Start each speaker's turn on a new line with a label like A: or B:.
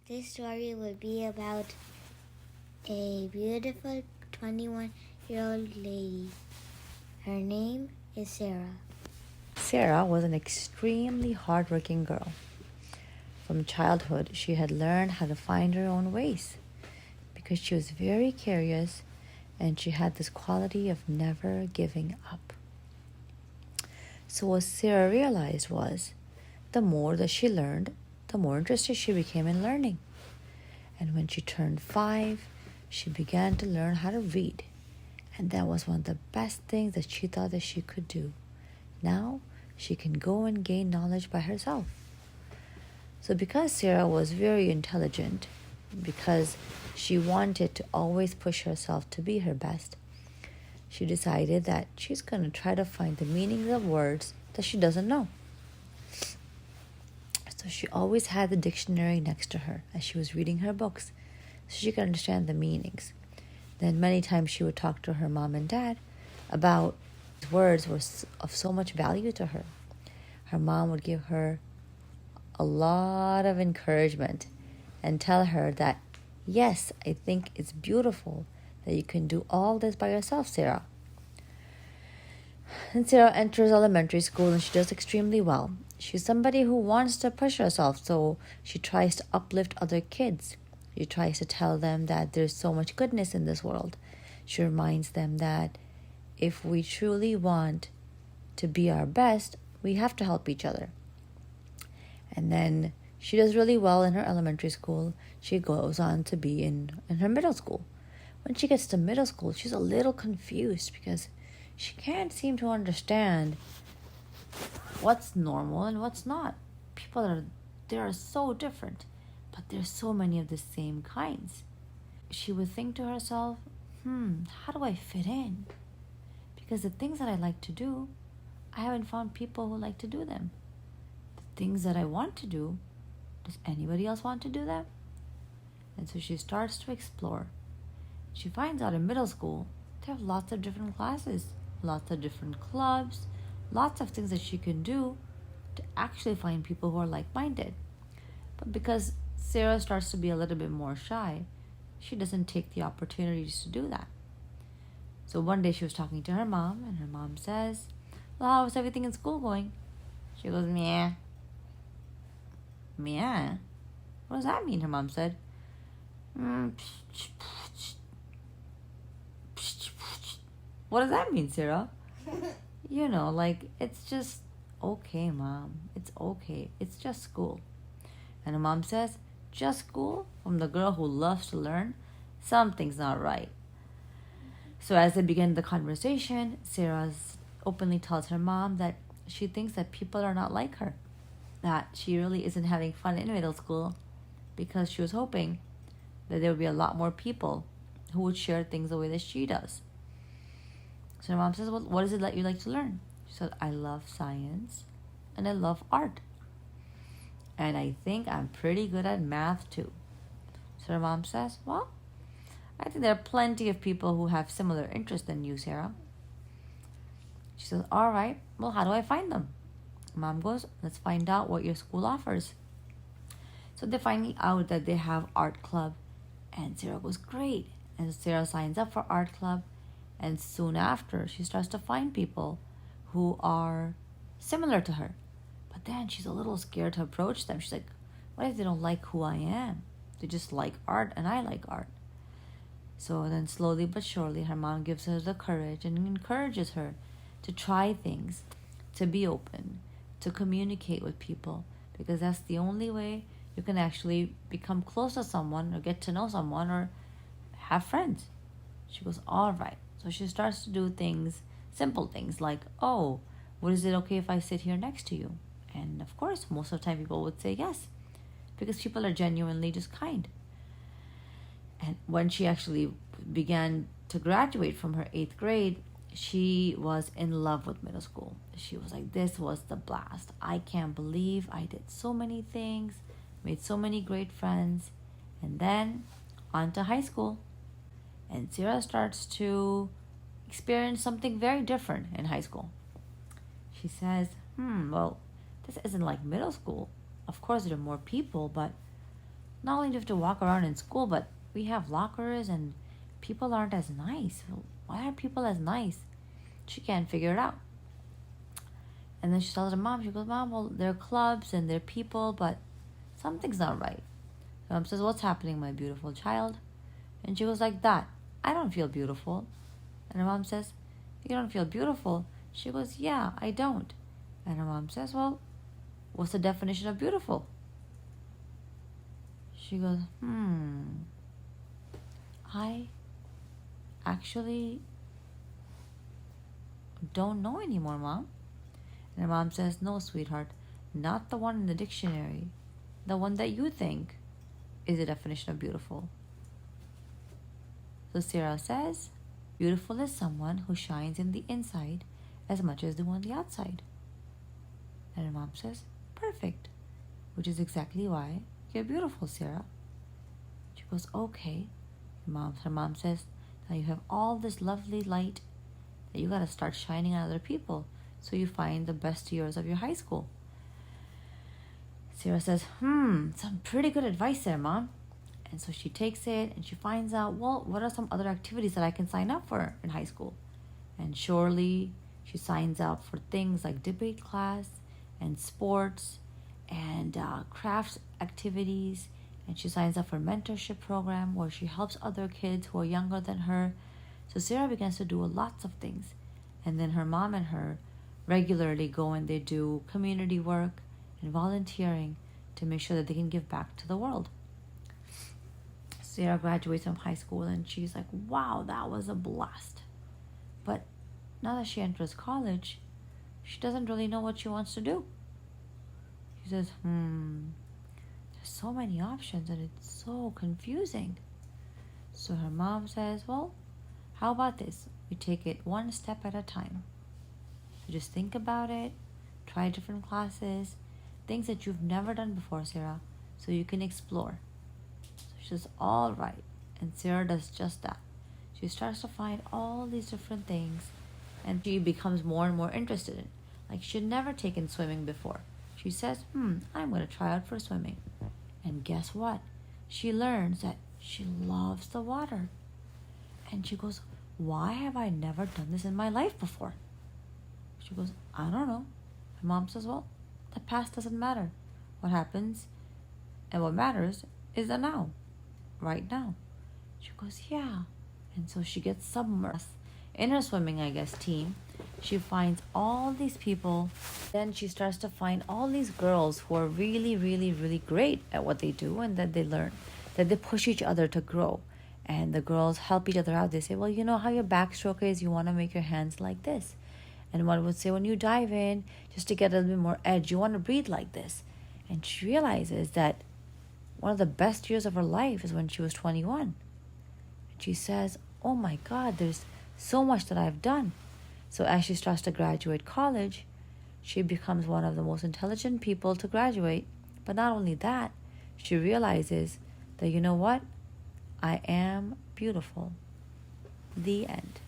A: This story will be about a beautiful 21-year-old lady. Her name is Sarah.
B: Sarah was an extremely hardworking girl. From childhood, she had learned how to find her own ways because she was very curious and she had this quality of never giving up. So what Sarah realized was the more that she learned, the more interested she became in learning. And when she turned 5, she began to learn how to read. And that was one of the best things that she thought that she could do. Now she can go and gain knowledge by herself. So because Sarah was very intelligent, because she wanted to always push herself to be her best, she decided that she's going to try to find the meanings of words that she doesn't know. So she always had the dictionary next to her as she was reading her books so she could understand the meanings. Then many times she would talk to her mom and dad about words were of so much value to her. Her mom would give her a lot of encouragement and tell her that, yes, I think it's beautiful that you can do all this by yourself, Sarah. And Sarah enters elementary school and she does extremely well. She's somebody who wants to push herself, so she tries to uplift other kids. She tries to tell them that there's so much goodness in this world. She reminds them that if we truly want to be our best, we have to help each other. And then she does really well in her elementary school. She goes on to be in her middle school. When she gets to middle school, she's a little confused because she can't seem to understand what's normal and what's not. They are so different, but there's so many of the same kinds. She would think to herself, how do I fit in? Because the things that I like to do, I haven't found people who like to do them. The things that I want to do, does anybody else want to do them? And so she starts to explore. She finds out in middle school, they have lots of different classes, lots of different clubs, lots of things that she can do to actually find people who are like-minded. But because Sarah starts to be a little bit more shy, she doesn't take the opportunities to do that. So one day she was talking to her mom, and her mom says, well, how is everything in school going? She goes, meh. Meh? What does that mean? Her mom said. What does that mean, Sarah? It's just okay, Mom. It's okay. It's just school. And her mom says, just school? From the girl who loves to learn? Something's not right. So as they begin the conversation, Sarah openly tells her mom that she thinks that people are not like her, that she really isn't having fun in middle school because she was hoping that there would be a lot more people who would share things the way that she does. So her mom says, well, what is it that you like to learn? She said, I love science and I love art. And I think I'm pretty good at math too. So her mom says, well, I think there are plenty of people who have similar interests than you, Sarah. She says, all right, well, how do I find them? Mom goes, let's find out what your school offers. So they're finding out that they have art club. And Sarah goes, great. And Sarah signs up for art club. And soon after, she starts to find people who are similar to her. But then she's a little scared to approach them. She's like, what if they don't like who I am? They just like art and I like art. So then slowly but surely, her mom gives her the courage and encourages her to try things, to be open, to communicate with people. Because that's the only way you can actually become close to someone or get to know someone or have friends. She goes, all right. So she starts to do things, simple things like, oh, is it okay if I sit here next to you? And of course, most of the time people would say yes, because people are genuinely just kind. And when she actually began to graduate from her 8th grade, she was in love with middle school. She was like, this was the blast. I can't believe I did so many things, made so many great friends. And then on to high school. And Sarah starts to experience something very different in high school. She says, well, this isn't like middle school. Of course, there are more people, but not only do you have to walk around in school, but we have lockers and people aren't as nice. Why aren't people as nice? She can't figure it out. And then she tells her mom, she goes, Mom, well, there are clubs and there are people, but something's not right. The mom says, what's happening, my beautiful child? And she goes like that. I don't feel beautiful. And her mom says, you don't feel beautiful? She goes, yeah, I don't. And her mom says, well, what's the definition of beautiful? She goes, I actually don't know anymore, Mom. And her mom says, no, sweetheart, not the one in the dictionary. The one that you think is the definition of beautiful. So Sarah says, beautiful is someone who shines in the inside as much as they do on the outside. And her mom says, perfect, which is exactly why you're beautiful, Sarah. She goes, okay. Her mom says, now you have all this lovely light that you got to start shining on other people so you find the best years of your high school. Sarah says, some pretty good advice there, Mom. And so she takes it and she finds out, well, what are some other activities that I can sign up for in high school? And surely she signs up for things like debate class and sports and crafts activities. And she signs up for mentorship program where she helps other kids who are younger than her. So Sarah begins to do lots of things. And then her mom and her regularly go and they do community work and volunteering to make sure that they can give back to the world. Sarah graduates from high school and she's like, wow, that was a blast. But now that she enters college, she doesn't really know what she wants to do. She says, there's so many options and it's so confusing. So her mom says, well, how about this? We take it one step at a time. So just think about it, try different classes, things that you've never done before, Sarah, so you can explore. So she says, all right. And Sarah does just that. She starts to find all these different things and she becomes more and more interested in. Like she'd never taken swimming before. She says, I'm going to try out for swimming. And guess what? She learns that she loves the water. And she goes, why have I never done this in my life before? She goes, I don't know. Her mom says, well, the past doesn't matter. What happens and what matters is the now, right now. She goes, yeah. And so she gets submerged in her swimming, team. She finds all these people. Then she starts to find all these girls who are really, really, really great at what they do and that they learn, that they push each other to grow. And the girls help each other out. They say, well, you know how your backstroke is? You want to make your hands like this. And one would say, when you dive in, just to get a little bit more edge, you want to breathe like this. And she realizes that one of the best years of her life is when she was 21. And she says, oh my God, there's so much that I've done. So as she starts to graduate college, she becomes one of the most intelligent people to graduate. But not only that, she realizes that, you know what? I am beautiful. The end.